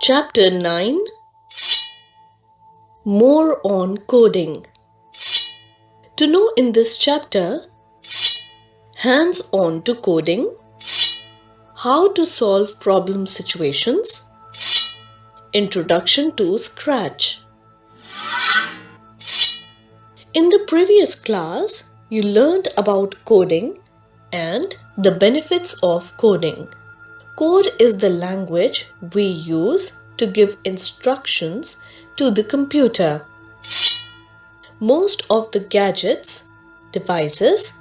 Chapter 9. More on coding. To know in this chapter, hands-on to coding, how to solve problem situations, introduction to Scratch. In the previous class, you learned about coding and the benefits of coding. Code is the language we use to give instructions to the computer. Most of the gadgets, devices,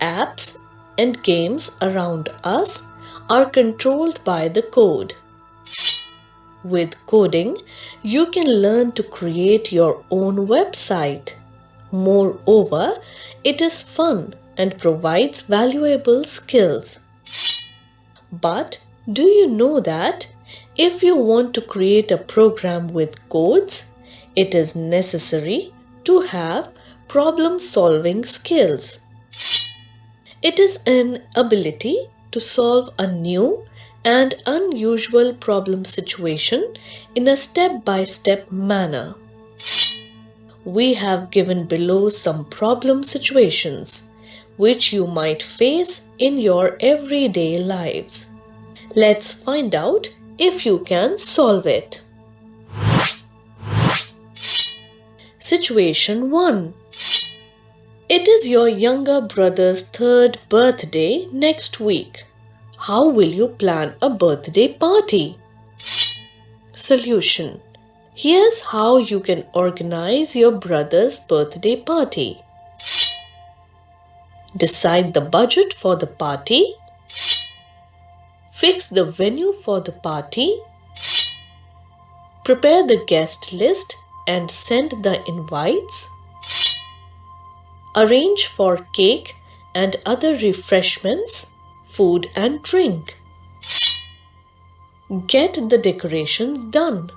apps, and games around us are controlled by the code. With coding, you can learn to create your own website. Moreover, it is fun and provides valuable skills. But do you know that if you want to create a program with codes, it is necessary to have problem-solving skills? It is an ability to solve a new and unusual problem situation in a step-by-step manner. We have given below some problem situations which you might face in your everyday lives. Let's find out if you can solve it. Situation 1. It is your younger brother's 3rd birthday next week. How will you plan a birthday party? Solution. Here's how you can organize your brother's birthday party. Decide the budget for the party. Fix the venue for the party. Prepare the guest list and send the invites. Arrange for cake and other refreshments, food and drink. Get the decorations done.